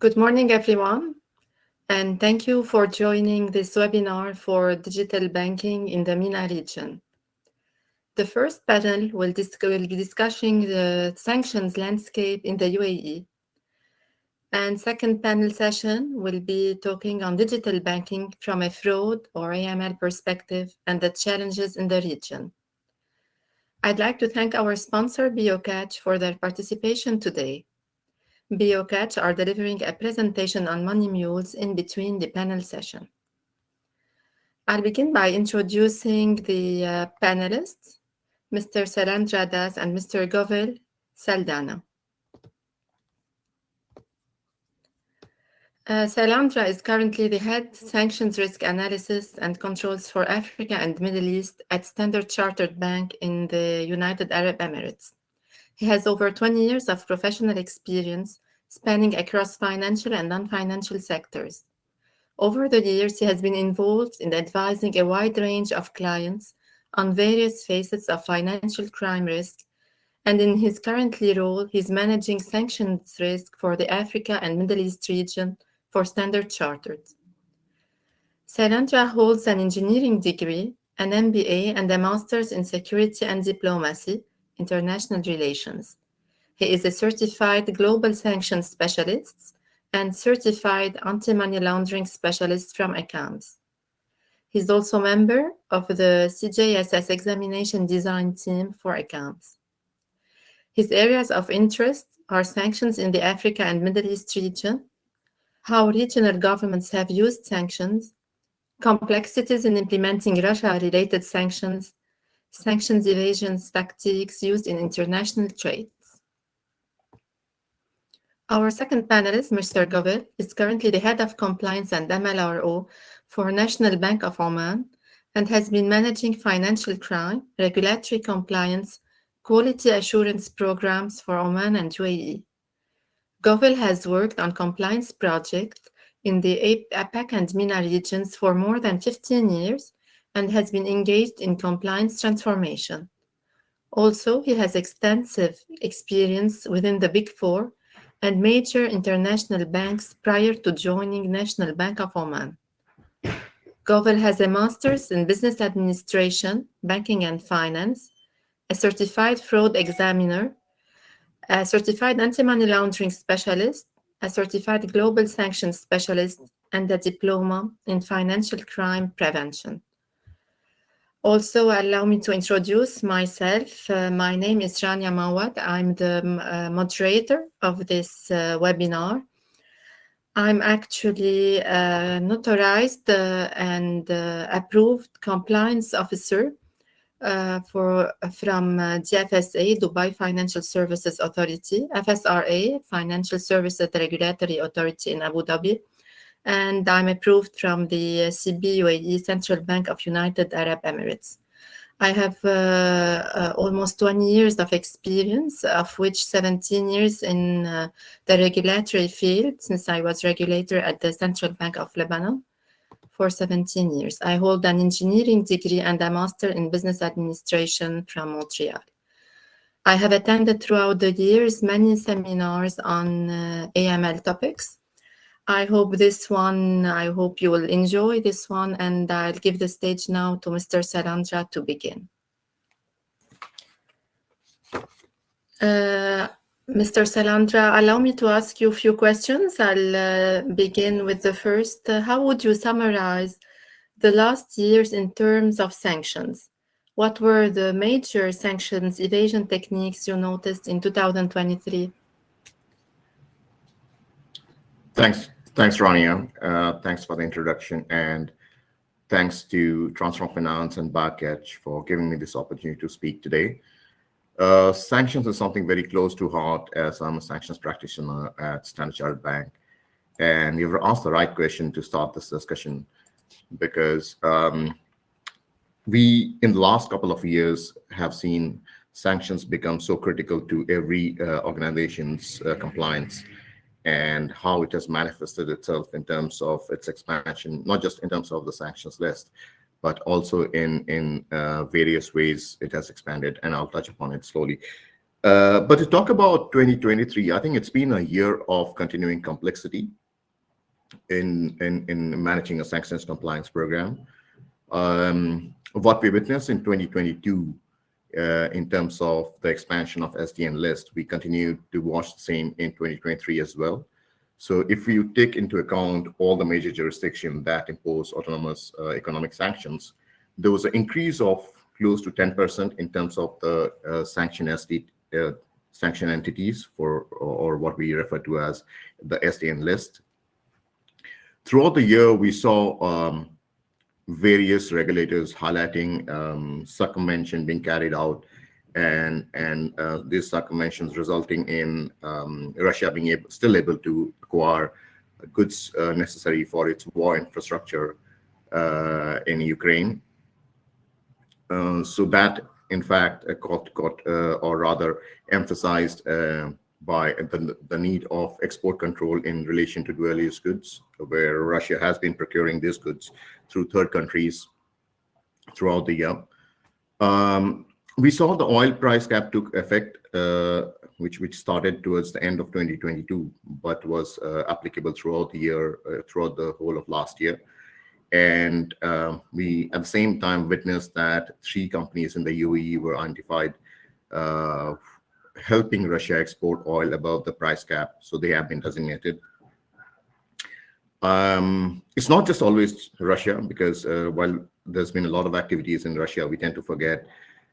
Good morning, everyone, and thank you for joining this webinar for digital banking in the MENA region. The first panel will be discussing the sanctions landscape in the UAE. And second panel session will be talking on digital banking from a fraud or AML perspective and the challenges in the region. I'd like to thank our sponsor, BioCatch, for their participation today. BioCatch are delivering a presentation on money mules in between the panel session. I'll begin by introducing the panelists, Mr. Salandra Das and Mr. Govel Saldana. Salandra is currently the head sanctions risk analysis and controls for Africa and Middle East at Standard Chartered Bank in the United Arab Emirates. He has over 20 years of professional experience spanning across financial and non-financial sectors. Over the years, he has been involved in advising a wide range of clients on various facets of financial crime risk, and in his current role, he's managing sanctions risk for the Africa and Middle East region for Standard Chartered. Salandra holds an engineering degree, an MBA, and a master's in security and diplomacy, international relations. He is a certified global sanctions specialist and certified anti-money laundering specialist from ACAMS. He's also a member of the CJSS examination design team for ACAMS. His areas of interest are sanctions in the Africa and Middle East region, how regional governments have used sanctions, complexities in implementing Russia-related sanctions, sanctions evasion tactics used in international trade. Our second panelist, Mr. Govel, is currently the head of compliance and MLRO for National Bank of Oman and has been managing financial crime, regulatory compliance, quality assurance programs for Oman and UAE. Govel has worked on compliance projects in the APAC and MENA regions for more than 15 years and has been engaged in compliance transformation. Also, he has extensive experience within the Big Four and major international banks prior to joining National Bank of Oman. Govel has a master's in business administration, banking and finance, a certified fraud examiner, a certified anti-money laundering specialist, a certified global sanctions specialist, and a diploma in financial crime prevention. Also, allow me to introduce myself. My name is Rania Mawad. I'm the moderator of this webinar. I'm actually a notarized and approved compliance officer from GFSA, Dubai Financial Services Authority, FSRA, Financial Services Regulatory Authority in Abu Dhabi, and I'm approved from the CB UAE, Central Bank of United Arab Emirates. I have almost 20 years of experience, of which 17 years in the regulatory field, since I was regulator at the Central Bank of Lebanon for 17 years. I hold an engineering degree and a master in business administration from Montreal. I have attended throughout the years many seminars on AML topics. I hope you will enjoy this one, and I'll give the stage now to Mr. Salandra to begin. Mr. Salandra, allow me to ask you a few questions. I'll begin with the first. How would you summarize the last years in terms of sanctions? What were the major sanctions evasion techniques you noticed in 2023? Thanks, Rania. Thanks for the introduction, and thanks to Transform Finance and BioCatch for giving me this opportunity to speak today. Sanctions is something very close to heart, as I'm a sanctions practitioner at Standard Chartered Bank. And you've asked the right question to start this discussion, because we, in the last couple of years, have seen sanctions become so critical to every organization's compliance, and how it has manifested itself in terms of its expansion, not just in terms of the sanctions list, but also in various ways it has expanded, and I'll touch upon it slowly. But to talk about 2023, I think it's been a year of continuing complexity in managing a sanctions compliance program. What we witnessed in 2022 in terms of the expansion of SDN list, we continue to watch the same in 2023 as well. So if you take into account all the major jurisdictions that impose autonomous economic sanctions, there was an increase of close to 10% in terms of the sanction entities or what we refer to as the SDN list. Throughout the year, we saw various regulators highlighting circumvention being carried out, and these circumventions resulting in Russia being still able to acquire goods necessary for its war infrastructure in Ukraine. So that, in fact, got or rather emphasized by the need of export control in relation to dual-use goods, where Russia has been procuring these goods through third countries throughout the year. We saw the oil price cap took effect, which started towards the end of 2022, but was applicable throughout the year, throughout the whole of last year. And we, at the same time, witnessed that 3 companies in the UAE were identified helping Russia export oil above the price cap. So they have been designated. It's not just always Russia, because while there's been a lot of activities in Russia, we tend to forget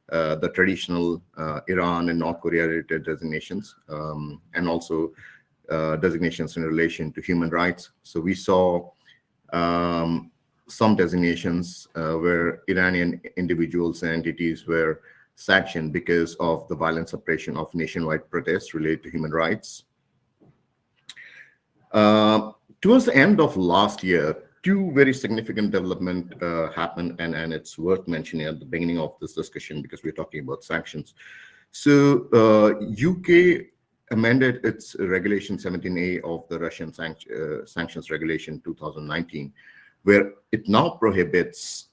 the traditional Iran and North Korea-related designations, and also designations in relation to human rights. So we saw some designations where Iranian individuals and entities were sanctioned because of the violent suppression of nationwide protests related to human rights. Towards the end of last year, 2 very significant developments happened, and it's worth mentioning at the beginning of this discussion because we're talking about sanctions. So UK amended its Regulation 17A of the Russian Sanctions Regulation 2019, where it now prohibits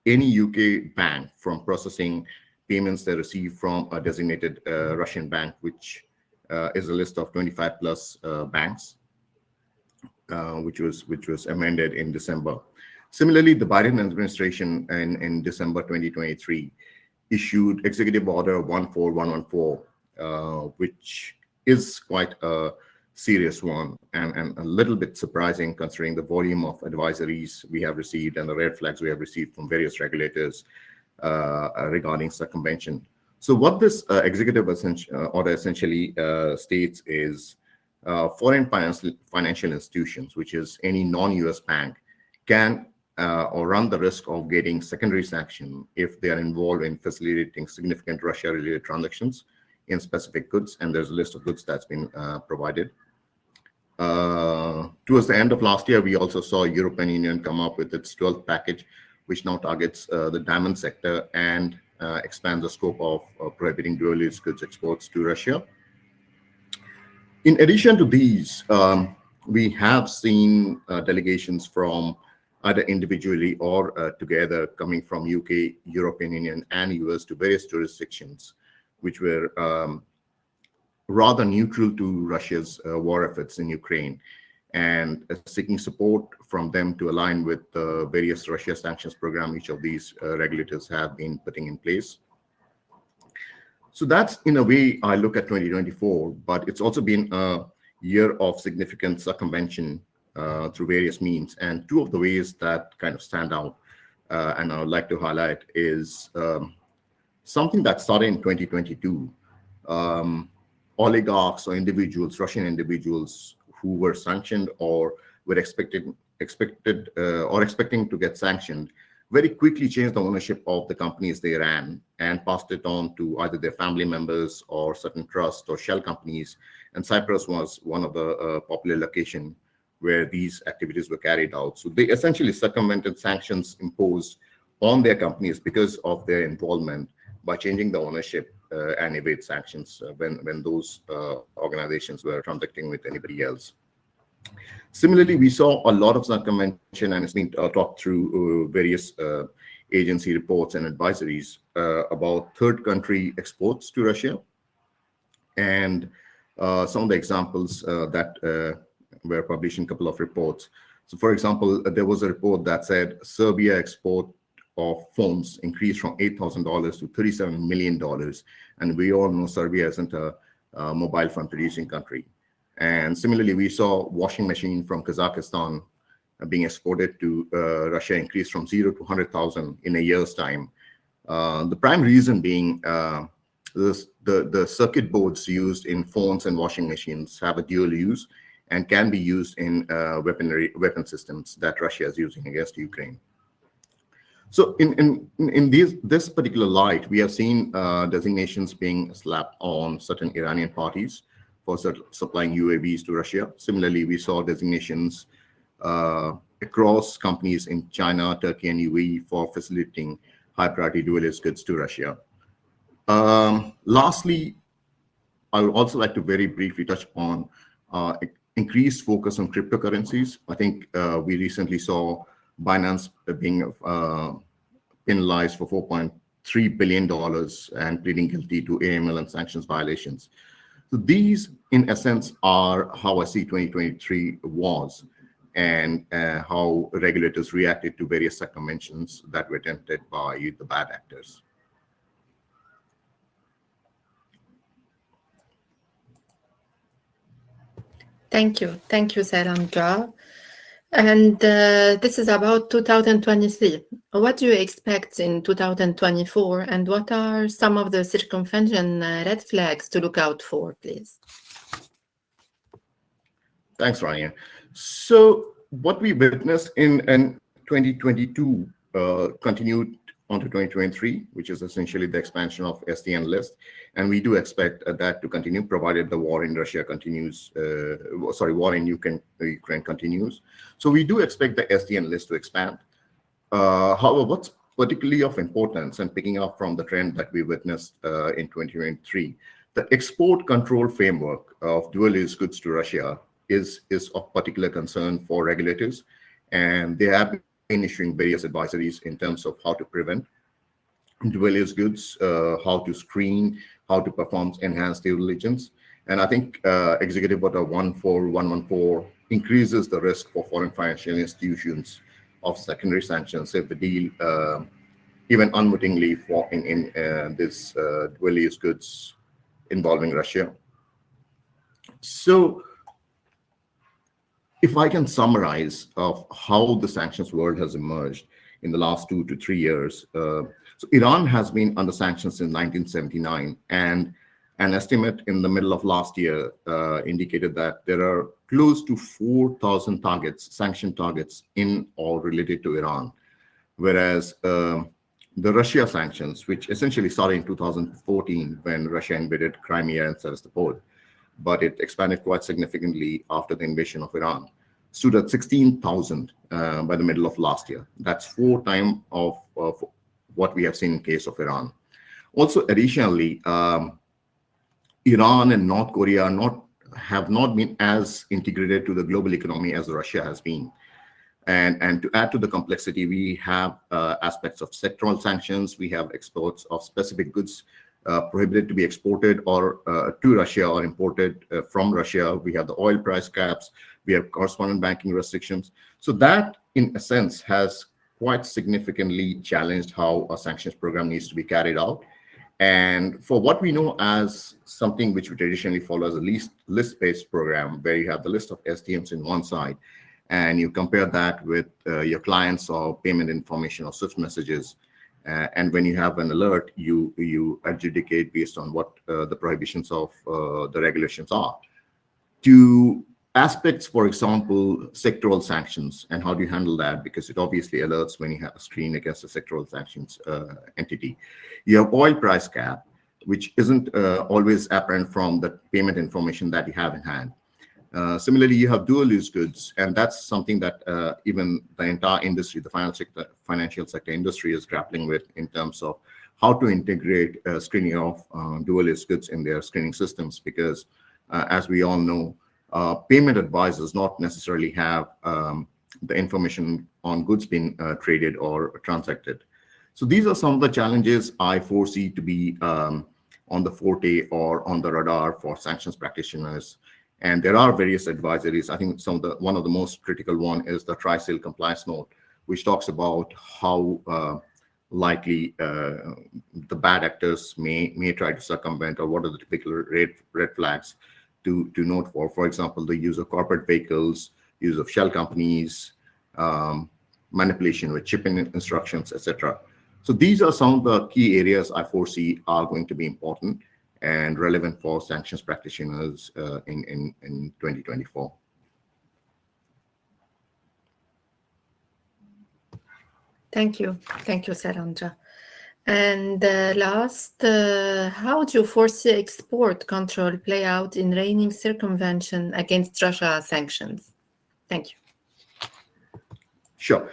any UK bank from processing payments they receive from a designated Russian bank, which is a list of 25 plus banks, which was amended in December. Similarly, the Biden administration in December 2023 issued Executive Order 14114, which is quite a serious one and a little bit surprising considering the volume of advisories we have received and the red flags we have received from various regulators regarding circumvention. So what this executive order essentially states is foreign financial institutions, which is any non-US bank, can or run the risk of getting secondary sanction if they are involved in facilitating significant Russia-related transactions in specific goods, and there's a list of goods that's been provided. Towards the end of last year, we also saw European Union come up with its 12th package, which now targets the diamond sector and expands the scope of prohibiting dual-use goods exports to Russia. In addition to these, we have seen delegations from either individually or together coming from UK, European Union, and US to various jurisdictions, which were rather neutral to Russia's war efforts in Ukraine, and seeking support from them to align with the various Russia sanctions program each of these regulators have been putting in place. So that's, in a way, I look at 2024, but it's also been a year of significant circumvention through various means. And 2 of the ways that kind of stand out, and I would like to highlight, is something that started in 2022. Oligarchs or individuals, Russian individuals who were sanctioned or were expecting to get sanctioned, very quickly changed the ownership of the companies they ran and passed it on to either their family members or certain trusts or shell companies. And Cyprus was one of the popular locations where these activities were carried out. So they essentially circumvented sanctions imposed on their companies because of their involvement by changing the ownership and evade sanctions when those organizations were transacting with anybody else. Similarly, we saw a lot of circumvention, and it's been talked through various agency reports and advisories about third country exports to Russia. And some of the examples that were published in a couple of reports. So, for example, there was a report that said Serbia export of phones increased from $8,000 to $37 million. And we all know Serbia isn't a mobile phone producing country. And similarly, we saw washing machine from Kazakhstan being exported to Russia increase from 0 to 100,000 in a year's time. The prime reason being the circuit boards used in phones and washing machines have a dual use and can be used in weapon systems that Russia is using against Ukraine. So in this particular light, we have seen designations being slapped on certain Iranian parties for supplying UAVs to Russia. Similarly, we saw designations across companies in China, Turkey, and UAE for facilitating high-priority dual-use goods to Russia. Lastly, I would also like to very briefly touch upon increased focus on cryptocurrencies. I think we recently saw Binance being penalized for $4.3 billion and pleading guilty to AML and sanctions violations. So these, in essence, are how I see 2023 was and how regulators reacted to various circumventions that were attempted by the bad actors. Thank you, Salamdra. And this is about 2023. What do you expect in 2024, and what are some of the circumvention red flags to look out for, please? Thanks, Rania. So what we witnessed in 2022 continued onto 2023, which is essentially the expansion of SDN list. And we do expect that to continue, provided the war in Russia continues, war in Ukraine continues. So we do expect the SDN list to expand. However, what's particularly of importance, and picking up from the trend that we witnessed in 2023, the export control framework of dual-use goods to Russia is of particular concern for regulators. And they have been issuing various advisories in terms of how to prevent dual-use goods, how to screen, how to perform enhanced due diligence. And I think Executive Order 14114 increases the risk for foreign financial institutions of secondary sanctions if the deal, even unwittingly, for in this dual-use goods involving Russia. So, if I can summarize of how the sanctions world has emerged in the last 2 to 3 years, so Iran has been under sanctions since 1979, and an estimate in the middle of last year indicated that there are close to 4,000 targets, sanctioned targets in or related to Iran, whereas the Russia sanctions, which essentially started in 2014 when Russia invaded Crimea and Sevastopol, but it expanded quite significantly after the invasion of Iran, stood at 16,000 by the middle of last year. That's 4 times of what we have seen in case of Iran. Also, additionally, Iran and North Korea have not been as integrated to the global economy as Russia has been. And to add to the complexity, we have aspects of sectoral sanctions. We have exports of specific goods prohibited to be exported or to Russia or imported from Russia. We have the oil price caps. We have correspondent banking restrictions. So that, in a sense, has quite significantly challenged how a sanctions program needs to be carried out. And for what we know as something which we traditionally follow as a list-based program, where you have the list of SDMs in one side, and you compare that with your clients or payment information or SWIFT messages, and when you have an alert, you adjudicate based on what the prohibitions of the regulations are. To aspects, for example, sectoral sanctions, and how do you handle that? Because it obviously alerts when you have a screen against a sectoral sanctions entity. You have oil price cap, which isn't always apparent from the payment information that you have in hand. Similarly, you have dual-use goods, and that's something that even the entire industry, the financial sector industry, is grappling with in terms of how to integrate screening of dual-use goods in their screening systems. Because as we all know, payment advisors not necessarily have the information on goods being traded or transacted. So these are some of the challenges I foresee to be on the forte or on the radar for sanctions practitioners. And there are various advisories. I think one of the most critical one is the Tri-Seal Compliance Note, which talks about how likely the bad actors may try to circumvent, or what are the typical red flags to note for. For example, the use of corporate vehicles, use of shell companies, manipulation with shipping instructions, etc. So these are some of the key areas I foresee are going to be important and relevant for sanctions practitioners in 2024. Thank you, Sarandra. And last, how do you foresee export control play out in reigning circumvention against Russia sanctions? Thank you. Sure.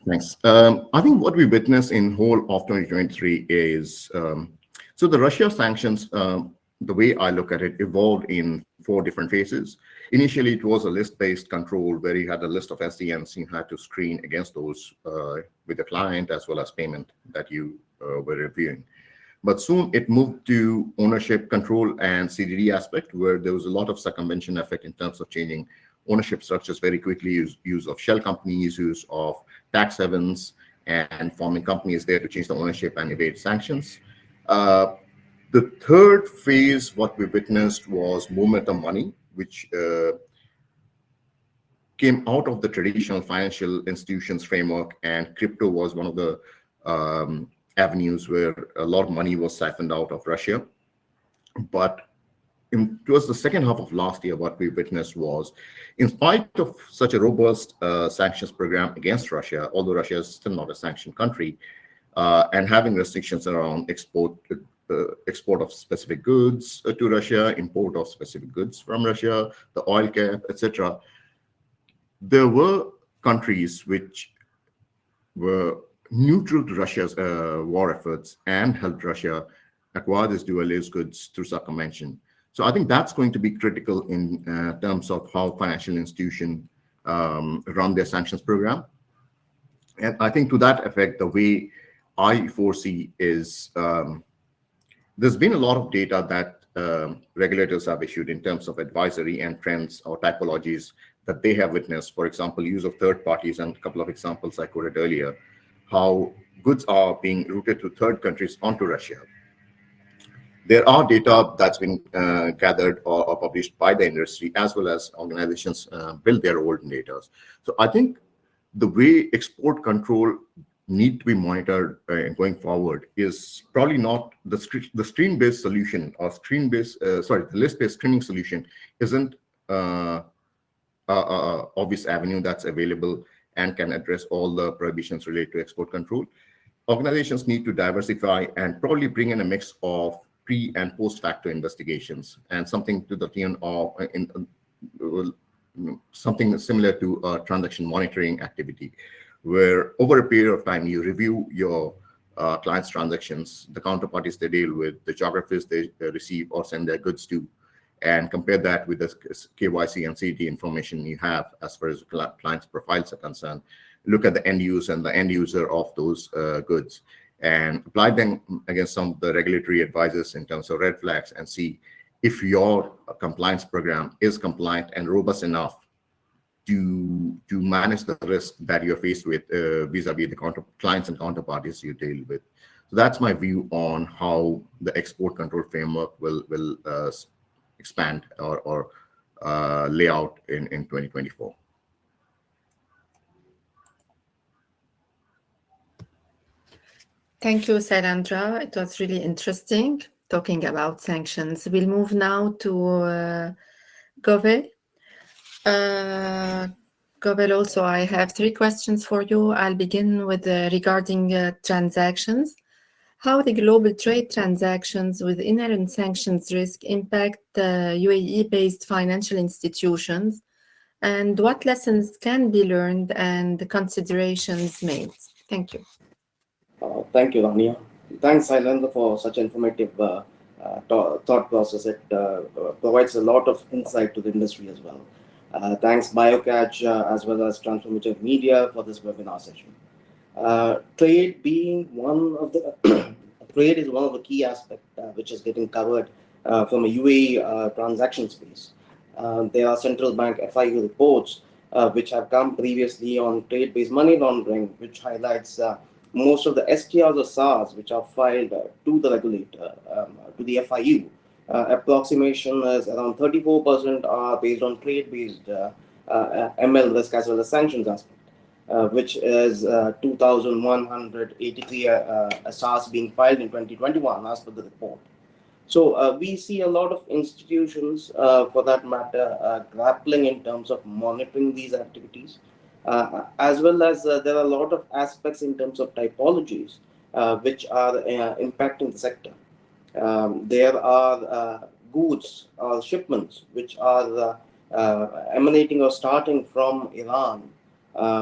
Thanks. I think what we witnessed in whole of 2023 is, so the Russia sanctions, the way I look at it, evolved in 4 different phases. Initially, it was a list-based control where you had a list of SDNs you had to screen against those with the client as well as payment that you were reviewing. But soon it moved to ownership control and CDD aspect, where there was a lot of circumvention effect in terms of changing ownership structures very quickly, use of shell companies, use of tax havens, and forming companies there to change the ownership and evade sanctions. The third phase, what we witnessed, was movement of money, which came out of the traditional financial institutions framework, and crypto was one of the avenues where a lot of money was siphoned out of Russia. But towards the second half of last year, what we witnessed was, in spite of such a robust sanctions program against Russia, although Russia is still not a sanctioned country, and having restrictions around export of specific goods to Russia, import of specific goods from Russia, the oil cap, etc., there were countries which were neutral to Russia's war efforts and helped Russia acquire these dual-use goods through circumvention. So I think that's going to be critical in terms of how financial institutions run their sanctions program. And I think to that effect, the way I foresee is there's been a lot of data that regulators have issued in terms of advisory and trends or typologies that they have witnessed. For example, use of third parties, and a couple of examples I quoted earlier, how goods are being routed to third countries onto Russia. There are data that's been gathered or published by the industry, as well as organizations build their own data. So I think the way export control need to be monitored going forward is probably not the screen-based solution, or the list-based screening solution isn't obvious avenue that's available and can address all the prohibitions related to export control. Organizations need to diversify and probably bring in a mix of pre and post facto investigations, and something to the tune of something similar to transaction monitoring activity, where over a period of time you review your clients' transactions, the counterparties they deal with, the geographies they receive or send their goods to, and compare that with the KYC and CT information you have as far as clients' profiles are concerned. Look at the end use and the end user of those goods, and apply them against some of the regulatory advisors in terms of red flags, and see if your compliance program is compliant and robust enough to manage the risk that you're faced with vis-a-vis the clients and counterparties you deal with. So that's my view on how the export control framework will expand or lay out in 2024. Thank you, Sarandra. It was really interesting talking about sanctions. We'll move now to Govel. Govel, also, I have 3 questions for you. I'll begin with regarding transactions. How the global trade transactions with inherent sanctions risk impact UAE-based financial institutions, and what lessons can be learned and considerations made? Thank you. Thank you, Rania. Thanks, Sailendra, for such informative thought process. It provides a lot of insight to the industry as well. Thanks, BioCatch, as well as Transformative Media for this webinar session. Trade being one of the trade is one of the key aspects which is getting covered from a UAE transaction space. There are central bank FIU reports which have come previously on trade-based money laundering, which highlights most of the STRs or SARs which are filed to the regulator, to the FIU. Approximation is around 34% are based on trade-based ML risk as well as sanctions aspect. Which is 2,183 SARs being filed in 2021 as per the report. So we see a lot of institutions, for that matter, grappling in terms of monitoring these activities, as well as there are a lot of aspects in terms of typologies which are impacting the sector. There are goods or shipments which are emanating or starting from Iran,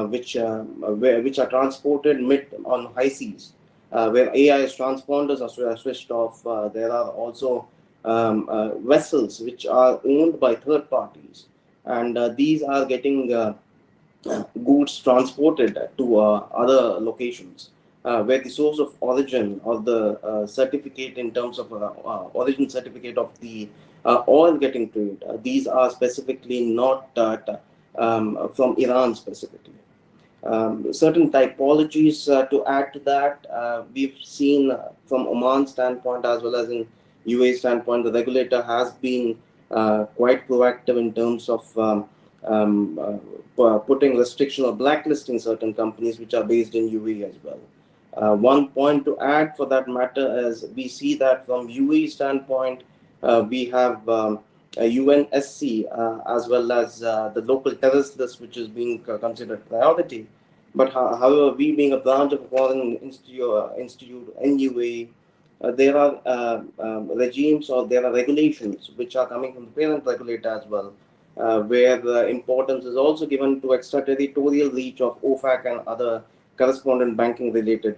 which are transported mid on high seas, where AIS transponders are switched off. There are also vessels which are owned by third parties, and these are getting goods transported to other locations where the source of origin or the certificate in terms of origin certificate of the oil getting traded, these are specifically not from Iran specifically. Certain typologies to add to that, we've seen from Oman standpoint as well as in UAE standpoint, the regulator has been quite proactive in terms of putting restriction or blacklisting certain companies which are based in UAE as well. One point to add for that matter is we see that from UAE standpoint, we have a UNSC as well as the local terrorist list, which is being considered priority. But however, we being a branch of a foreign institute in UAE, there are regimes or there are regulations which are coming from the parent regulator as well, where the importance is also given to extraterritorial reach of OFAC and other correspondent banking related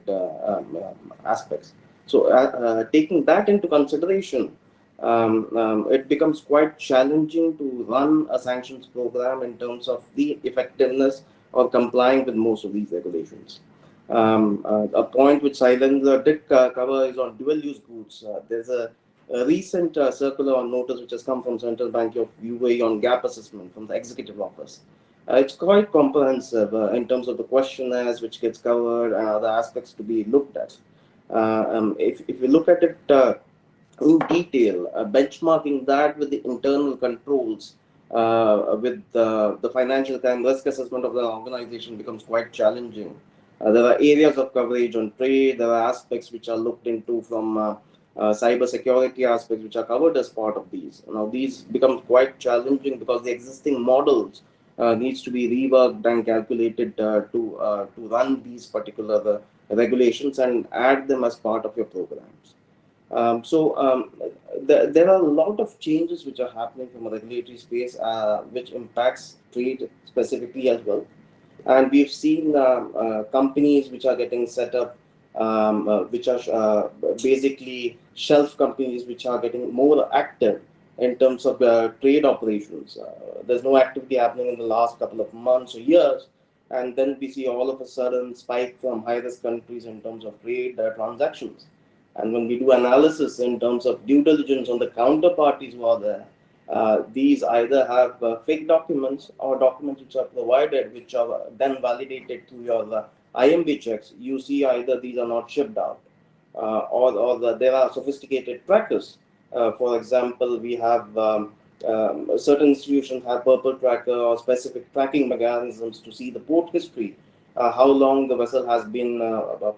aspects. So taking that into consideration, it becomes quite challenging to run a sanctions program in terms of the effectiveness or complying with most of these regulations. A point which Silenza did cover is on dual-use goods. There's a recent circular or notice which has come from Central Bank of UAE on gap assessment from the executive office. It's quite comprehensive in terms of the questionnaires which gets covered and other aspects to be looked at. If we look at it in detail, benchmarking that with the internal controls, with the financial crime risk assessment of the organization becomes quite challenging. There are areas of coverage on trade, there are aspects which are looked into from cyber security aspects which are covered as part of these. Now, these become quite challenging because the existing models needs to be reworked and calculated to run these particular regulations and add them as part of your programs. There are a lot of changes which are happening from a regulatory space, which impacts trade specifically as well. And we've seen companies which are getting set up, which are basically shelf companies which are getting more active in terms of trade operations. There's no activity happening in the last couple of months or years, and then we see all of a sudden spike from high-risk countries in terms of trade transactions. And when we do analysis in terms of due diligence on the counterparties who are there, these either have fake documents or documents which are provided, which are then validated through your IMB checks. You see either these are not shipped out, or there are sophisticated practice. For example, we have certain institutions have purple tracker or specific tracking mechanisms to see the port history, how long the vessel has been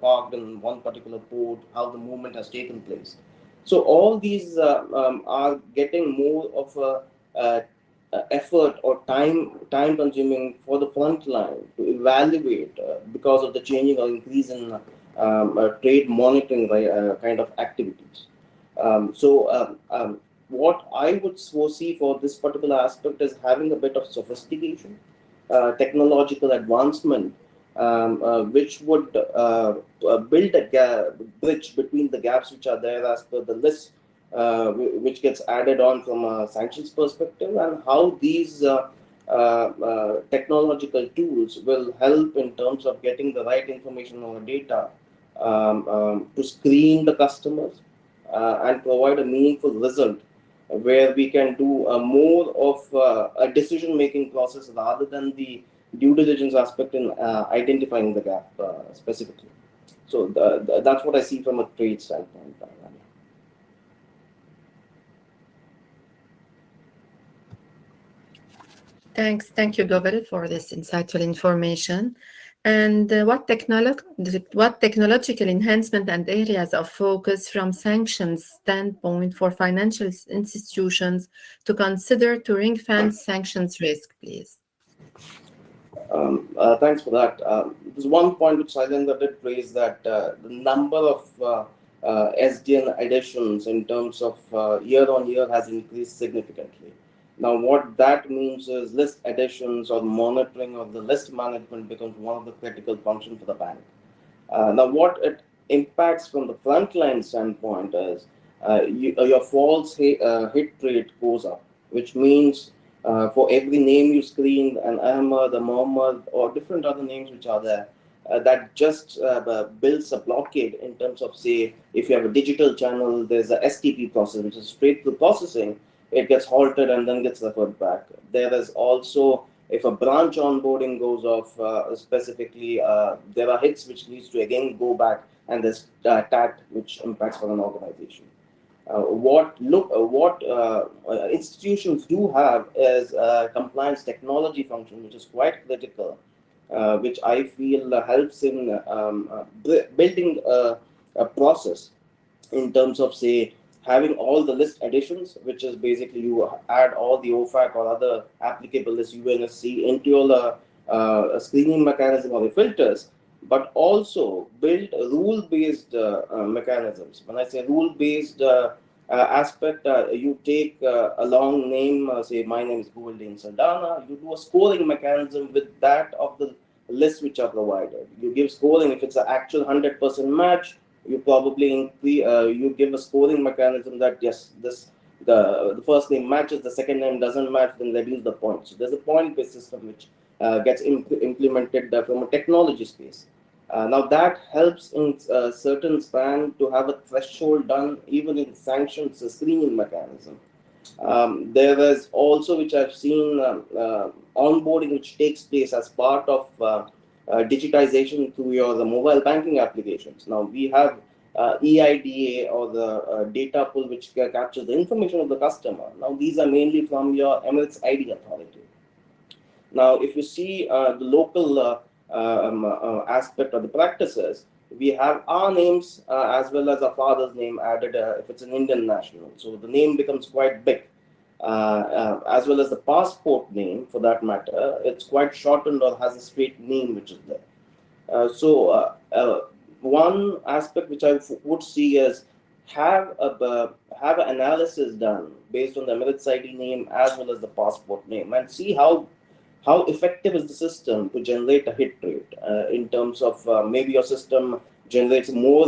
parked in one particular port, how the movement has taken place. So all these are getting more of a effort or time consuming for the front line to evaluate because of the changing or increase in trade monitoring kind of activities. What I would foresee for this particular aspect is having a bit of sophistication, technological advancement, which would build a bridge between the gaps which are there as per the list, which gets added on from a sanctions perspective, and how these technological tools will help in terms of getting the right information or data to screen the customers and provide a meaningful result where we can do more of a decision making process rather than the due diligence aspect in identifying the gap specifically. So that's what I see from a trade standpoint. Thank you, Govel, for this insightful information. And what technological enhancement and areas of focus from sanctions standpoint for financial institutions to consider to ring-fence sanctions risk, please? Thanks for that. There's one point which Sailendra did raise, that the number of SDN additions in terms of year on year has increased significantly. Now, what that means is list additions or monitoring of the list management becomes one of the critical functions for the bank. Now, what it impacts from the frontline standpoint is your false hit rate goes up, which means for every name you screen, an Ahmad, a Mohammed, or different other names which are there, that just builds a blockade in terms of, say, if you have a digital channel, there's a STP process, which is straight through processing, it gets halted and then gets referred back. There is also, if a branch onboarding goes off specifically, there are hits which needs to again go back, and there's TAT which impacts for an organization. What institutions do have is a compliance technology function, which is quite critical, which I feel helps in building a process in terms of, say, having all the list additions, which is basically you add all the OFAC or other applicable list UNSC into your screening mechanism or the filters, but also build rule-based mechanisms. When I say rule-based aspect, you take a long name, say my name is Govildin Saldana, you do a scoring mechanism with that of the lists which are provided. You give scoring. If it's an actual 100% match, you probably you give a scoring mechanism that yes, the first name matches, the second name doesn't match, then reduce the points. So there's a point-based system which gets implemented from a technology space. Now that helps in a certain span to have a threshold done even in sanctions screening mechanism. There is also, which I've seen, onboarding which takes place as part of digitization through the mobile banking applications. Now we have EIDA, or the data pool which captures the information of the customer. Now these are mainly from your Emirates ID authority. Now, if you see the local aspect of the practices, we have our names as well as our father's name added if it's an Indian national. So the name becomes quite big. As well as the passport name, for that matter, it's quite shortened or has a straight name which is there. One aspect which I would see is have an analysis done based on the Emirates ID name as well as the passport name, and see how effective is the system to generate a hit rate in terms of maybe your system generates more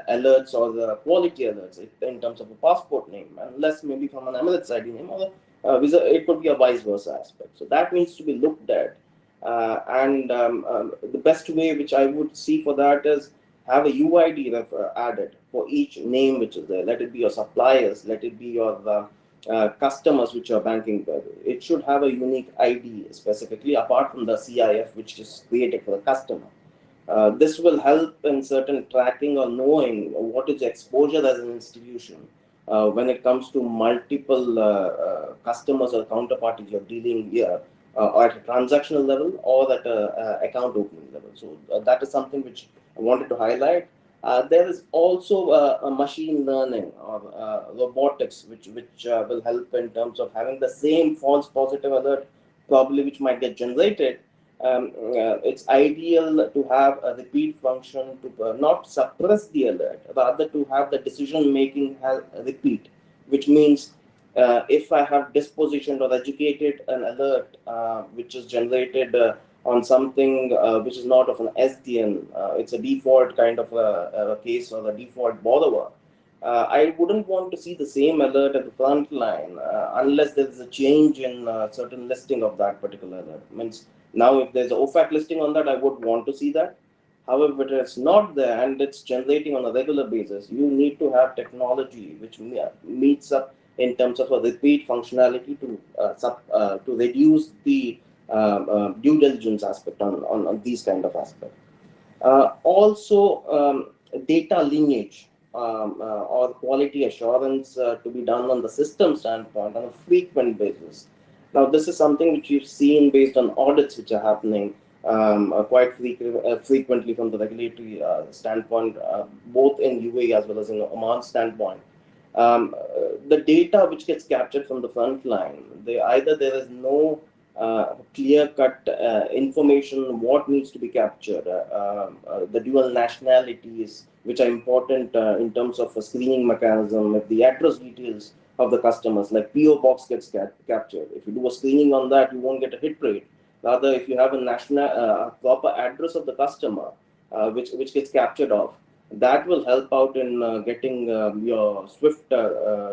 alerts or the quality alerts in terms of a passport name, and less maybe from an Emirates ID name, or it could be a vice versa aspect. So that needs to be looked at. And the best way which I would see for that is have a UID added for each name which is there. Let it be your suppliers, let it be your customers which are banking with. It should have a unique ID specifically, apart from the CIF which is created for the customer. This will help in certain tracking or knowing what is exposure as an institution when it comes to multiple customers or counterparties you're dealing here, or at a transactional level or at account opening level. So that is something which I wanted to highlight. There is also a machine learning or robotics which will help in terms of having the same false positive alert probably which might get generated. It's ideal to have a repeat function to not suppress the alert, rather to have the decision making repeat, which means if I have dispositioned or educated an alert which is generated on something which is not of an SDN, it's a default kind of a case or a default borrower. I wouldn't want to see the same alert at the front line unless there is a change in certain listing of that particular alert. Means now if there's an OFAC listing on that, I would want to see that. However, if it is not there and it's generating on a regular basis, you need to have technology which meets up in terms of a repeat functionality to reduce the due diligence aspect on these kind of aspects. Also, data lineage or quality assurance to be done on the system standpoint on a frequent basis. Now, this is something which we've seen based on audits which are happening quite frequently from the regulatory standpoint, both in UAE as well as in Oman standpoint. The data which gets captured from the front line, either there is no clear-cut information what needs to be captured, the dual nationalities which are important in terms of a screening mechanism, if the address details of the customers like PO box gets captured. If you do a screening on that, you won't get a hit rate. Rather, if you have a national proper address of the customer which gets captured off, that will help out in getting your swift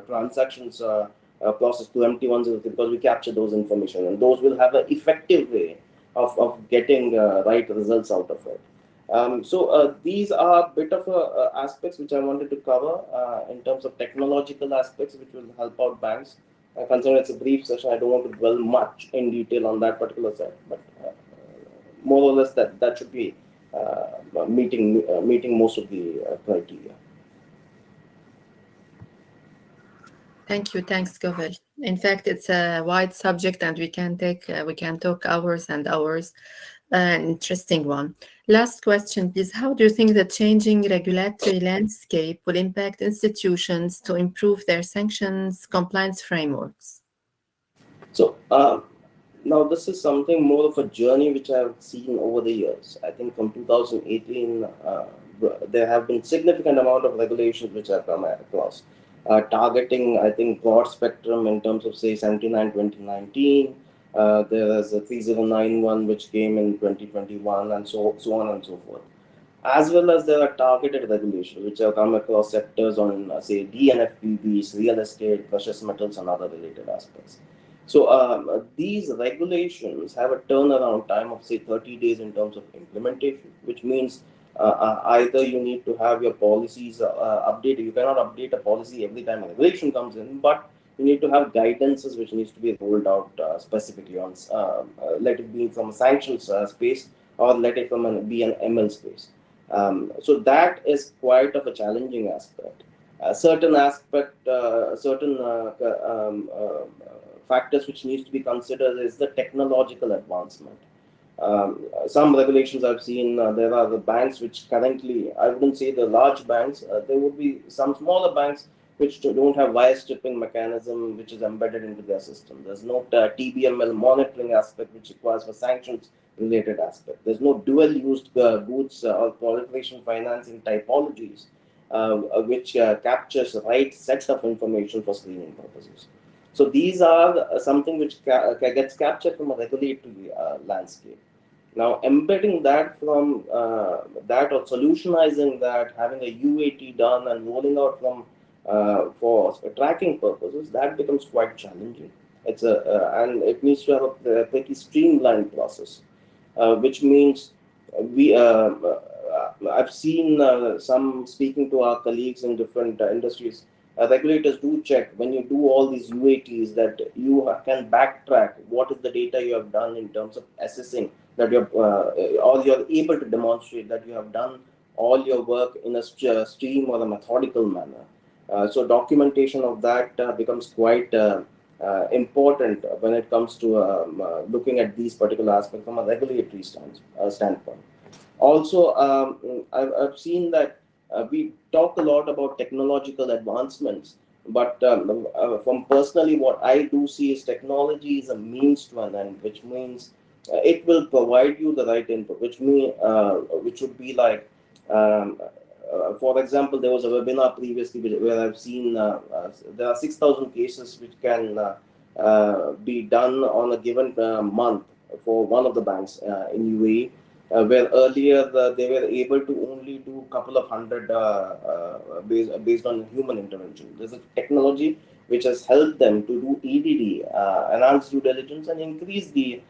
transactions process to MT103, because we capture those information, and those will have an effective way of getting right results out of it. So these are a bit of aspects which I wanted to cover in terms of technological aspects which will help out banks. Considering it's a brief session, I don't want to dwell much in detail on that particular side, but more or less that should be meeting most of the criteria. Thank you. Thanks, Govel. In fact, it's a wide subject, and we can talk hours and hours. An interesting one. Last question, please. How do you think the changing regulatory landscape will impact institutions to improve their sanctions compliance frameworks? So now this is something more of a journey which I've seen over the years. I think from 2018, there have been significant amount of regulations which have come across. Targeting, I think, broad spectrum in terms of, say, 79 2019. There is a 3091 which came in 2021, and so on and so forth. As well as there are targeted regulations which have come across sectors on, say, DNFBBs, real estate, precious metals, and other related aspects. So these regulations have a turnaround time of, say, 30 days in terms of implementation, which means either you need to have your policies updated. You cannot update a policy every time a regulation comes in, but you need to have guidances which needs to be rolled out specifically on, let it be from a sanctions space, or let it be an ML space. So that is quite of a challenging aspect. Certain factors which needs to be considered is the technological advancement. Some regulations I've seen, there are the banks which currently, I wouldn't say the large banks, there would be some smaller banks which don't have wire stripping mechanism which is embedded into their system. There's no TBML monitoring aspect which requires for sanctions related aspect. There's no dual used goods or proliferation financing typologies which captures the right set of information for screening purposes. So these are something which gets captured from a regulatory landscape. Now, embedding that from that, or solutionizing that, having a UAT done and rolling out from for tracking purposes, that becomes quite challenging. It's and it needs to have a pretty streamlined process, which means I've seen some, speaking to our colleagues in different industries. Regulators do check when you do all these UATs that you can backtrack what is the data you have done in terms of assessing that you're or you're able to demonstrate that you have done all your work in a stream or a methodical manner. So documentation of that becomes quite important when it comes to looking at these particular aspects from a regulatory standpoint. Also, I've seen that we talk a lot about technological advancements, but from personally, what I do see is technology is a means to an end, which means it will provide you the right input, which would be like, for example, there was a webinar previously where I've seen there are 6,000 cases which can be done on a given month for one of the banks in UAE. Where earlier they were able to only do a couple of hundred based on human intervention. There's a technology which has helped them to do EDD, enhanced due diligence, and increase the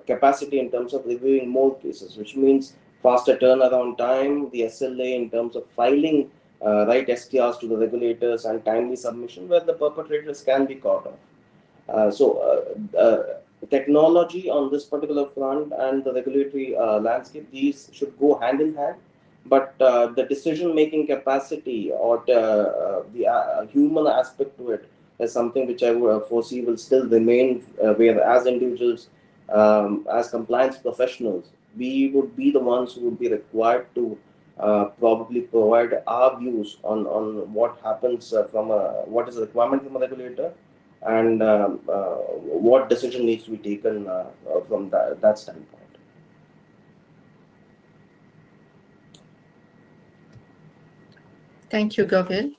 capacity in terms of reviewing more cases, which means faster turnaround time, the SLA in terms of filing right STRs to the regulators, and timely submission where the perpetrators can be caught off. Technology on this particular front and the regulatory landscape, these should go hand in hand. But the decision-making capacity or the human aspect to it is something which I foresee will still remain, where as individuals, as compliance professionals, we would be the ones who would be required to probably provide our views on what happens what is the requirement from a regulator, and what decision needs to be taken from that standpoint. Thank you, Govil.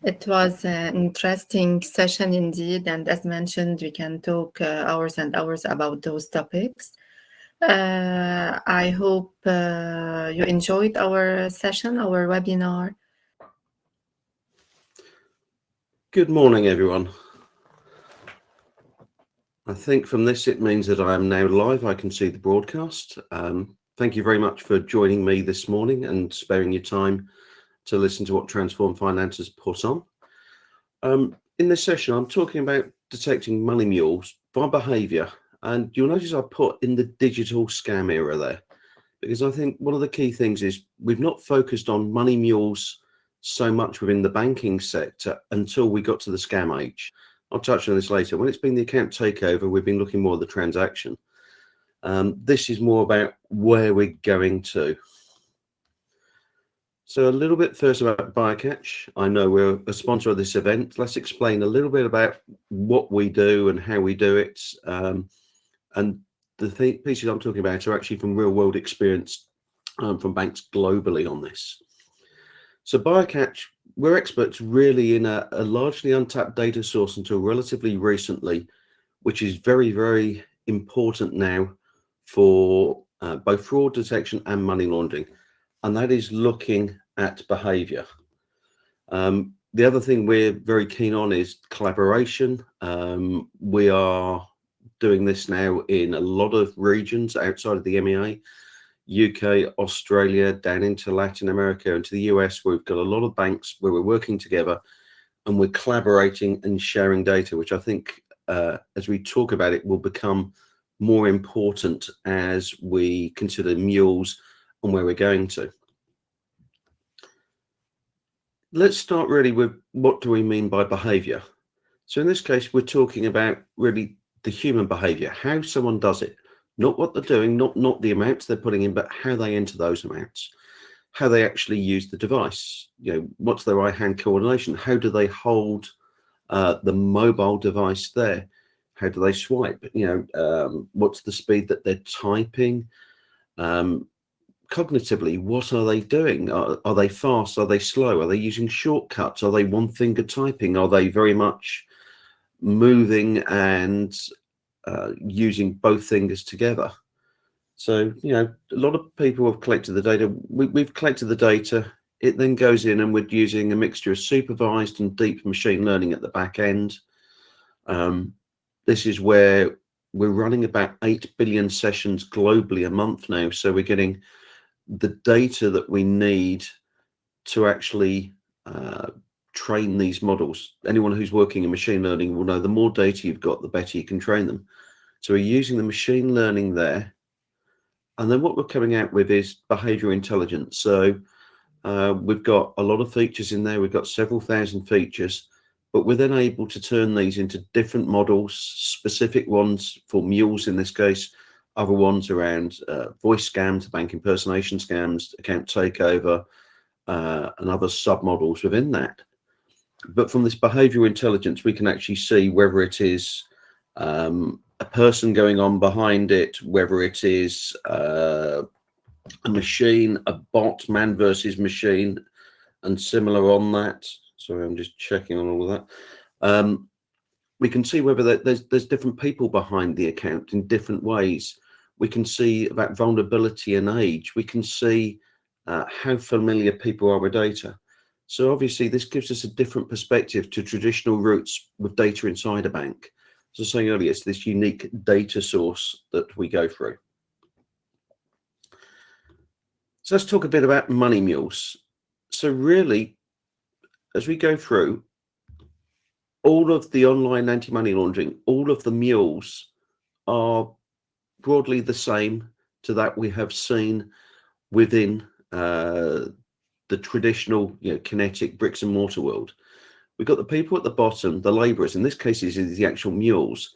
It was an interesting session indeed, and as mentioned, we can talk hours and hours about those topics. I hope you enjoyed our session, our webinar. Good morning, everyone. I think from this, it means that I am now live. I can see the broadcast. Thank you very much for joining me this morning and sparing your time to listen to what Transform Finance has put on. In this session, I'm talking about detecting money mules by behaviour. And you'll notice I put in the digital scam era there, because I think one of the key things is we've not focused on money mules so much within the banking sector until we got to the scam age. I'll touch on this later. When it's been the account takeover, we've been looking more at the transaction. This is more about where we're going to. So a little bit first about BioCatch. I know we're a sponsor of this event. Let's explain a little bit about what we do and how we do it. And the pieces I'm talking about are actually from real world experience from banks globally on this. So BioCatch, we're experts really in a largely untapped data source until relatively recently, which is very, very important now for both fraud detection and money laundering. And that is looking at behavior. The other thing we're very keen on is collaboration. We are doing this now in a lot of regions outside of the MEA, UK, Australia, down into Latin America, and to the US, where we've got a lot of banks where we're working together and we're collaborating and sharing data, which I think as we talk about it will become more important as we consider mules and where we're going to. Let's start really with what do we mean by behavior. So in this case, we're talking about really the human behavior, how someone does it, not what they're doing, not the amounts they're putting in, but how they enter those amounts, how they actually use the device, what's their eye-hand coordination, how do they hold the mobile device there, how do they swipe, what's the speed that they're typing, cognitively, what are they doing? Are they fast? Are they slow? Are they using shortcuts? Are they one finger typing? Are they very much moving and using both fingers together? So, a lot of people have collected the data. We've collected the data. It then goes in and we're using a mixture of supervised and deep machine learning at the back end. This is where we're running about 8 billion sessions globally a month now. So we're getting the data that we need to actually train these models. Anyone who's working in machine learning will know the more data you've got, the better you can train them. So we're using the machine learning there. And then what we're coming out with is behavioral intelligence. So we've got a lot of features in there. We've got several thousand features, but we're then able to turn these into different models, specific ones for mules in this case, other ones around voice scams, bank impersonation scams, account takeover, and other sub-models within that. But from this behavioral intelligence, we can actually see whether it is a person going on behind it, whether it is a machine, a bot, man versus machine, and similar on that. Sorry, I'm just checking on all of that. We can see whether there's different people behind the account in different ways. We can see about vulnerability and age. We can see how familiar people are with data. So obviously this gives us a different perspective to traditional routes with data inside a bank. As I was saying earlier, it's this unique data source that we go through. So let's talk a bit about money mules. So really, as we go through all of the online anti-money laundering, all of the mules are broadly the same to that we have seen within the traditional, kinetic bricks and mortar world. We've got the people at the bottom, the laborers. In this case, is the actual mules.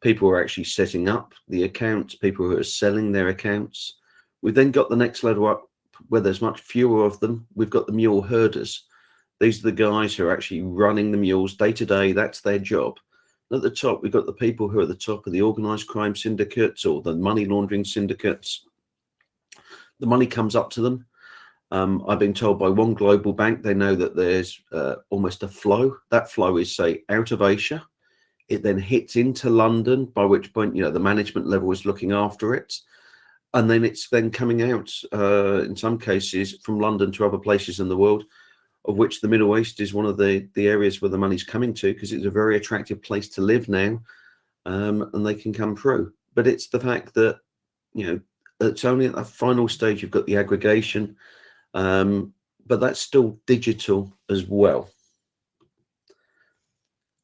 People who are actually setting up the accounts, people who are selling their accounts. We've then got the next level up where there's much fewer of them. We've got the mule herders. These are the guys who are actually running the mules day to day. That's their job. And at the top, we've got the people who are at the top of the organized crime syndicates or the money laundering syndicates. The money comes up to them. I've been told by one global bank, they know that there's almost a flow. That flow is, say, out of Asia. It then hits into London, by which point, the management level is looking after it. And then it's then coming out, in some cases, from London to other places in the world, of which the Middle East is one of the areas where the money's coming to, because it's a very attractive place to live now, and they can come through. But it's the fact that, it's only at that final stage you've got the aggregation, but that's still digital as well.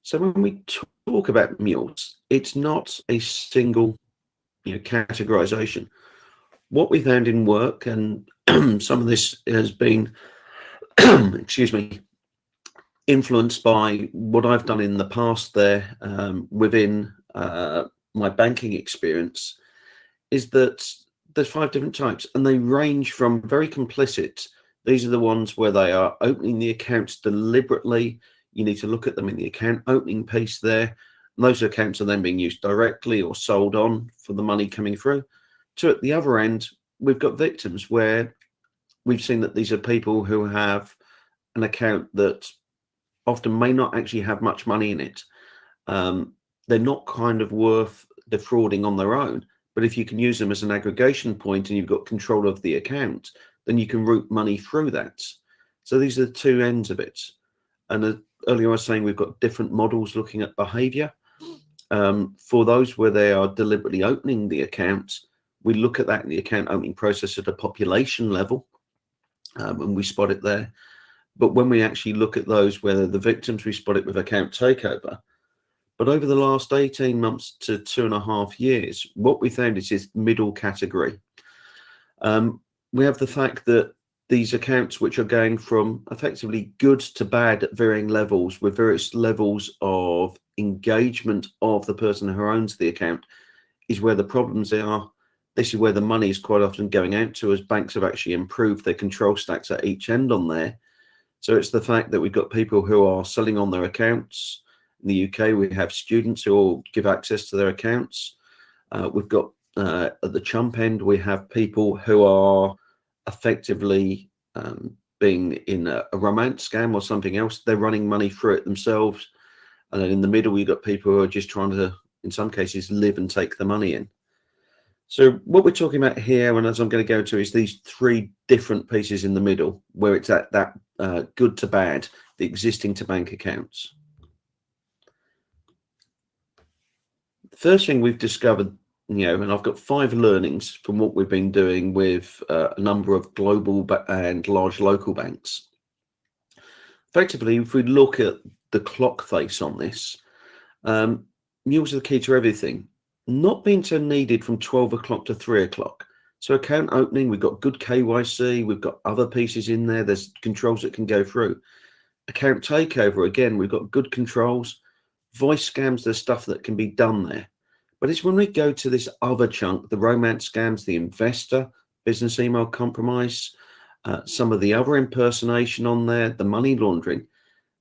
So when we talk about mules, it's not a single categorization. What we found in work, and some of this has been excuse me, influenced by what I've done in the past there, within my banking experience, is that there's 5 different types, and they range from very complicit. These are the ones where they are opening the accounts deliberately. You need to look at them in the account opening piece there. And those accounts are then being used directly or sold on for the money coming through. To at the other end, we've got victims where we've seen that these are people who have an account that often may not actually have much money in it. They're not kind of worth defrauding on their own. But if you can use them as an aggregation point and you've got control of the account, then you can route money through that. So these are the two ends of it. And earlier I was saying we've got different models looking at behavior. For those where they are deliberately opening the account, we look at that in the account opening process at a population level, and we spot it there. But when we actually look at those where the victims, we spot it with account takeover. But over the last 18 months to 2.5 years, what we found is this middle category. We have the fact that these accounts, which are going from effectively good to bad at varying levels, with various levels of engagement of the person who owns the account, is where the problems are. This is where the money is quite often going out to, as banks have actually improved their control stacks at each end on there. So it's the fact that we've got people who are selling on their accounts. In the UK, we have students who all give access to their accounts. We've got at the chump end, we have people who are effectively being in a romance scam or something else. They're running money through it themselves. And then in the middle, we've got people who are just trying to, in some cases, live and take the money in. So what we're talking about here, and as I'm going to go to, is these 3 different pieces in the middle, where it's at that good to bad, the existing to bank accounts. The first thing we've discovered, and I've got 5 learnings from what we've been doing with a number of global and large local banks. Effectively, if we look at the clock face on this, mules are the key to everything. Not being so needed from 12 o'clock to 3 o'clock. So account opening, we've got good KYC, we've got other pieces in there, there's controls that can go through. Account takeover, again, we've got good controls. Voice scams, there's stuff that can be done there. But it's when we go to this other chunk, the romance scams, the investor, business email compromise, some of the other impersonation on there, the money laundering.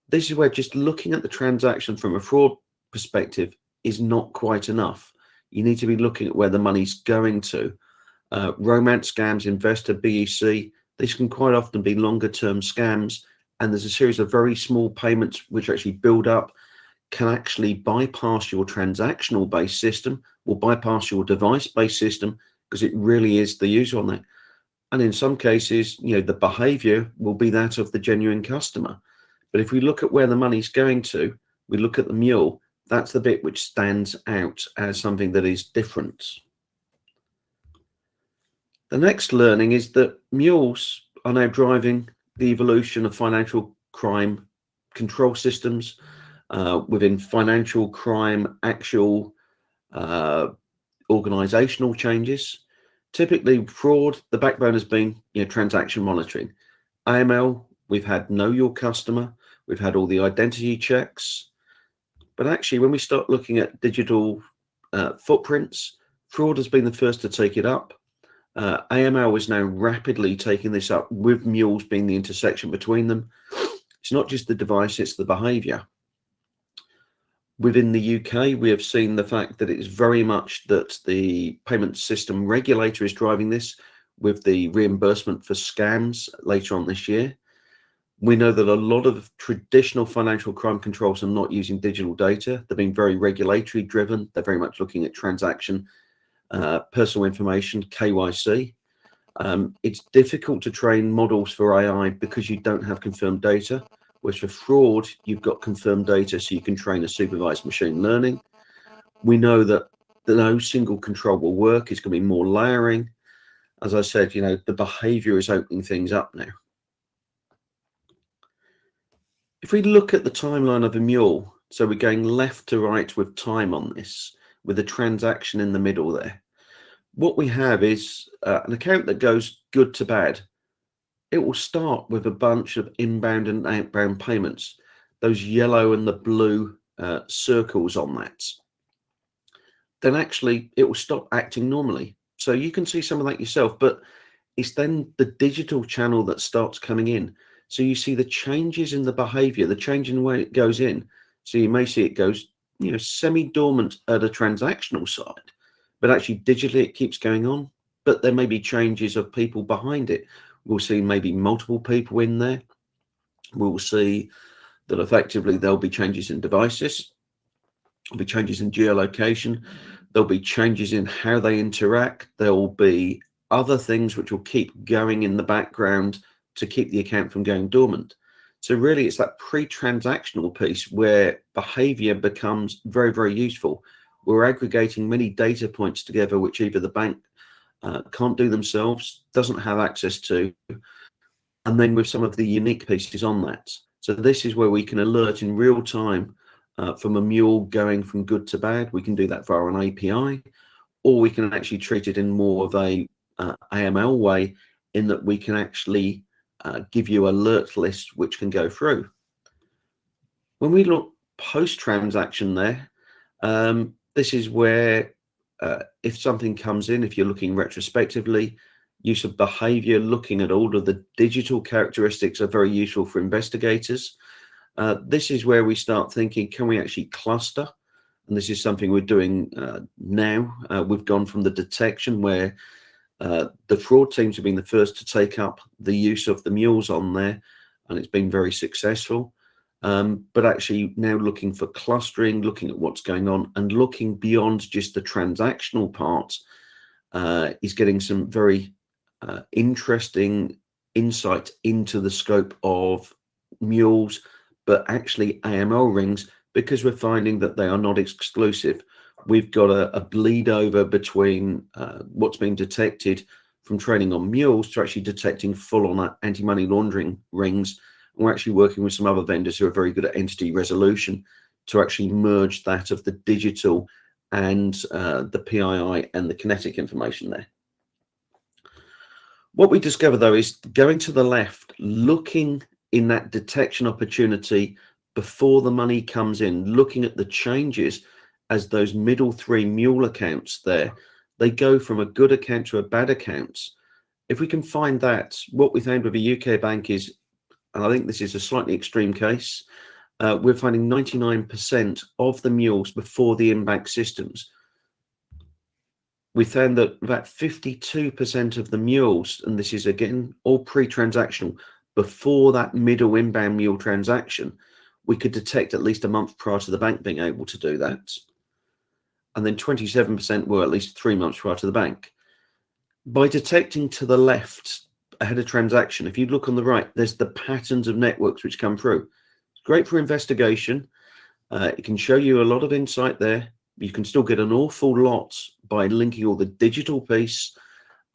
This is where just looking at the transaction from a fraud perspective is not quite enough. You need to be looking at where the money's going to. Romance scams, investor, BEC, these can quite often be longer term scams. And there's a series of very small payments which actually build up, can actually bypass your transactional based system or bypass your device based system, because it really is the user on that. And in some cases, the behavior will be that of the genuine customer. But if we look at where the money's going to, we look at the mule, that's the bit which stands out as something that is different. The next learning is that mules are now driving the evolution of financial crime control systems within financial crime, actual organizational changes. Typically, fraud, the backbone has been transaction monitoring. AML, we've had know your customer, we've had all the identity checks. But actually, when we start looking at digital footprints, fraud has been the first to take it up. AML is now rapidly taking this up, with mules being the intersection between them. It's not just the device, it's the behavior. Within the UK, we have seen the fact that it is very much that the payment system regulator is driving this, with the reimbursement for scams later on this year. We know that a lot of traditional financial crime controls are not using digital data. They're being very regulatory driven. They're very much looking at transaction, personal information, KYC. It's difficult to train models for AI because you don't have confirmed data. Whereas for fraud, you've got confirmed data, so you can train a supervised machine learning. We know that no single control will work. It's going to be more layering. As I said, the behavior is opening things up now. If we look at the timeline of a mule, so we're going left to right with time on this, with a transaction in the middle there. What we have is an account that goes good to bad. It will start with a bunch of inbound and outbound payments, those yellow and the blue circles on that. Then actually it will stop acting normally. So you can see some of that yourself, but it's then the digital channel that starts coming in. So you see the changes in the behavior, the change in the way it goes in. So you may see it goes, semi-dormant at a transactional side, but actually digitally it keeps going on. But there may be changes of people behind it. We'll see maybe multiple people in there. We'll see that effectively there'll be changes in devices. There'll be changes in geolocation. There'll be changes in how they interact. There will be other things which will keep going in the background to keep the account from going dormant. So really it's that pre-transactional piece where behavior becomes very, very useful. We're aggregating many data points together, which either the bank can't do themselves, doesn't have access to, and then with some of the unique pieces on that. So this is where we can alert in real time from a mule going from good to bad. We can do that via an API, or we can actually treat it in more of a AML way, in that we can actually give you alert lists which can go through. When we look post-transaction there, this is where if something comes in, if you're looking retrospectively, use of behavior, looking at all of the digital characteristics are very useful for investigators. This is where we start thinking, can we actually cluster? And this is something we're doing now. We've gone from the detection where the fraud teams have been the first to take up the use of the mules on there, and it's been very successful. But actually now looking for clustering, looking at what's going on, and looking beyond just the transactional part is getting some very interesting insight into the scope of mules, but actually AML rings, because we're finding that they are not exclusive. We've got a bleed over between what's being detected from training on mules to actually detecting full-on anti-money laundering rings. And we're actually working with some other vendors who are very good at entity resolution to actually merge that of the digital and the PII and the kinetic information there. What we discover though is going to the left, looking in that detection opportunity before the money comes in, looking at the changes as those middle three mule accounts there, they go from a good account to a bad account. If we can find that, what we found with a UK bank is, and I think this is a slightly extreme case, we're finding 99% of the mules before the in-bank systems. We found that about 52% of the mules, and this is again all pre-transactional, before that middle inbound mule transaction, we could detect at least a month prior to the bank being able to do that. And then 27% were at least 3 months prior to the bank. By detecting to the left ahead of transaction, if you look on the right, there's the patterns of networks which come through. It's great for investigation. It can show you a lot of insight there. You can still get an awful lot by linking all the digital piece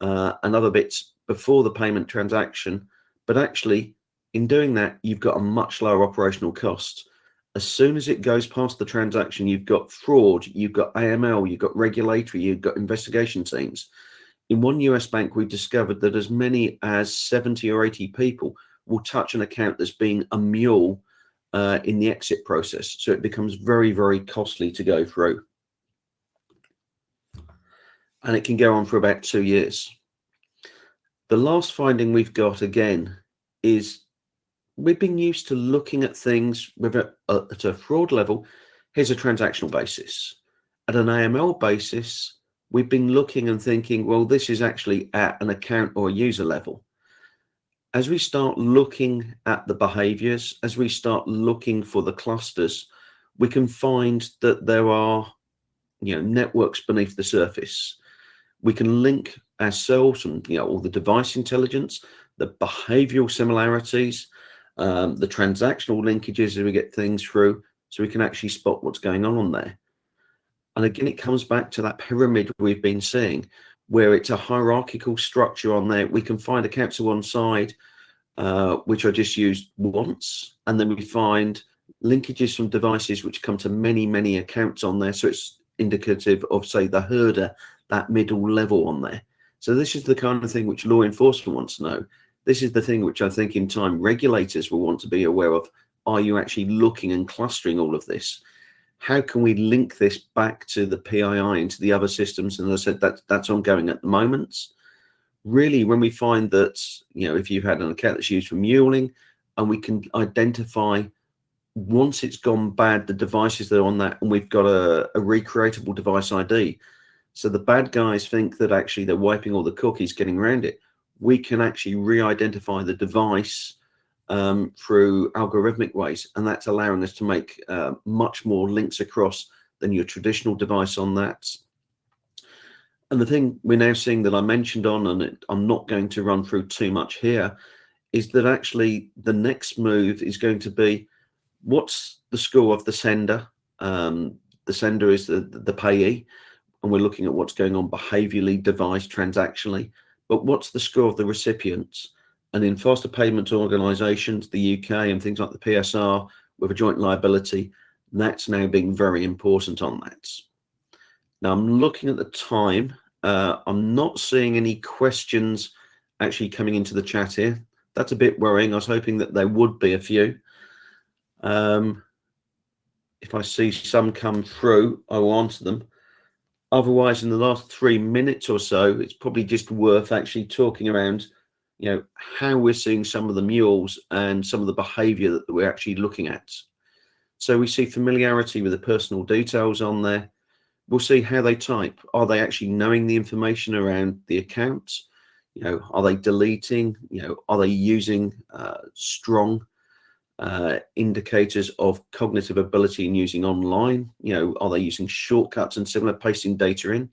and other bits before the payment transaction. But actually, in doing that, you've got a much lower operational cost. As soon as it goes past the transaction, you've got fraud, you've got AML, you've got regulatory, you've got investigation teams. In one US bank, we discovered that as many as 70 or 80 people will touch an account that's being a mule in the exit process. So it becomes very, very costly to go through. And it can go on for about 2 years. The last finding we've got, again, is we've been used to looking at things with at a fraud level. Here's a transactional basis. At an AML basis, we've been looking and thinking, well, this is actually at an account or a user level. As we start looking at the behaviors, as we start looking for the clusters, we can find that there are, networks beneath the surface. We can link ourselves and, all the device intelligence, the behavioral similarities, the transactional linkages as we get things through, so we can actually spot what's going on there. And again, it comes back to that pyramid we've been seeing, where it's a hierarchical structure on there. We can find accounts on one side, which are just used once, and then we find linkages from devices which come to many, many accounts on there. So it's indicative of, say, the herder, that middle level on there. So this is the kind of thing which law enforcement wants to know. This is the thing which I think in time regulators will want to be aware of. Are you actually looking and clustering all of this? How can we link this back to the PII and to the other systems? And as I said, that's ongoing at the moment. Really, when we find that, if you've had an account that's used for muling, and we can identify once it's gone bad, the devices that are on that, and we've got a recreatable device ID. So the bad guys think that actually they're wiping all the cookies getting around it. We can actually re-identify the device through algorithmic ways, and that's allowing us to make much more links across than your traditional device on that. And the thing we're now seeing that I mentioned on, and I'm not going to run through too much here, is that actually the next move is going to be, what's the score of the sender? The sender is the payee, and we're looking at what's going on behaviorally, device, transactionally. But what's the score of the recipients? And in faster payment organizations, the UK and things like the PSR with a joint liability, that's now being very important on that. Now I'm looking at the time. I'm not seeing any questions actually coming into the chat here. That's a bit worrying. I was hoping that there would be a few. If I see some come through, I will answer them. Otherwise, in the last 3 minutes or so, it's probably just worth actually talking around, how we're seeing some of the mules and some of the behavior that we're actually looking at. So we see familiarity with the personal details on there. We'll see how they type. Are they actually knowing the information around the accounts? Are they deleting? Are they using strong indicators of cognitive ability in using online? Are they using shortcuts and similar, pasting data in?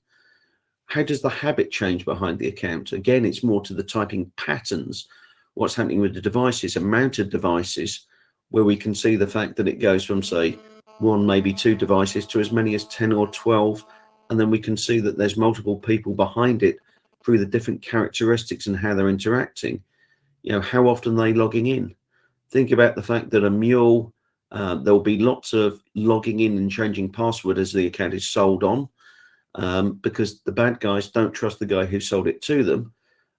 How does the habit change behind the account? Again, it's more to the typing patterns, what's happening with the devices and mounted devices, where we can see the fact that it goes from, say, 1, maybe 2 devices to as many as 10 or 12. And then we can see that there's multiple people behind it through the different characteristics and how they're interacting. How often are they logging in? Think about the fact that a mule, there'll be lots of logging in and changing password as the account is sold on, because the bad guys don't trust the guy who sold it to them.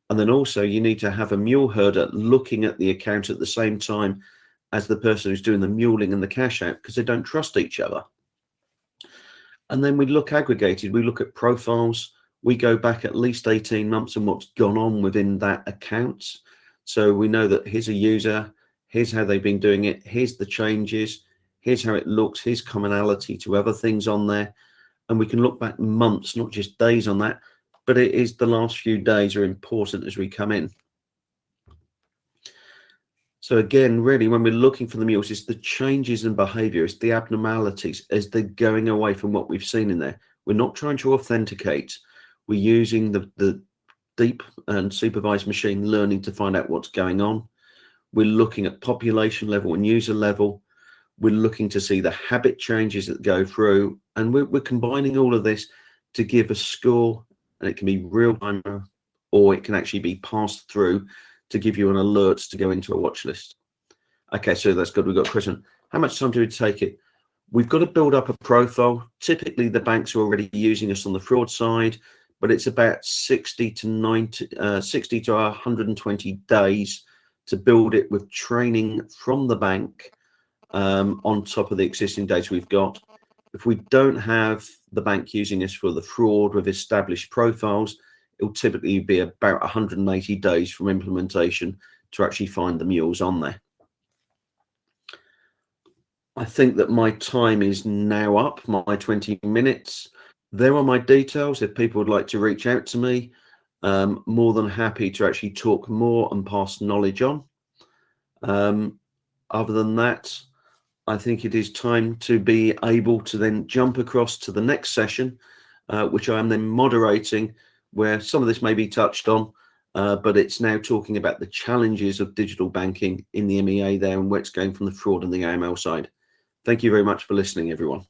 And then also you need to have a mule herder looking at the account at the same time as the person who's doing the muling and the cash out, because they don't trust each other. And then we look aggregated, we look at profiles, we go back at least 18 months and what's gone on within that account. So we know that here's a user, here's how they've been doing it, here's the changes, here's how it looks, here's commonality to other things on there. And we can look back months, not just days on that, but it is the last few days are important as we come in. So again, really, when we're looking for the mules, it's the changes in behavior, it's the abnormalities as they're going away from what we've seen in there. We're not trying to authenticate. We're using the deep and supervised machine learning to find out what's going on. We're looking at population level and user level. We're looking to see the habit changes that go through. And we're combining all of this to give a score, and it can be real time or it can actually be passed through to give you an alert to go into a watch list. Okay, so that's good. We've got a question. How much time do we take it? We've got to build up a profile. Typically, the banks are already using us on the fraud side, but it's about 60 to 120 days to build it with training from the bank on top of the existing data we've got. If we don't have the bank using us for the fraud with established profiles, it will typically be about 180 days from implementation to actually find the mules on there. I think that my time is now up, my 20 minutes. There are my details. If people would like to reach out to me, more than happy to actually talk more and pass knowledge on. Other than that, I think it is time to be able to then jump across to the next session, which I am then moderating, where some of this may be touched on, but it's now talking about the challenges of digital banking in the MEA there and where it's going from the fraud and the AML side. Thank you very much for listening, everyone.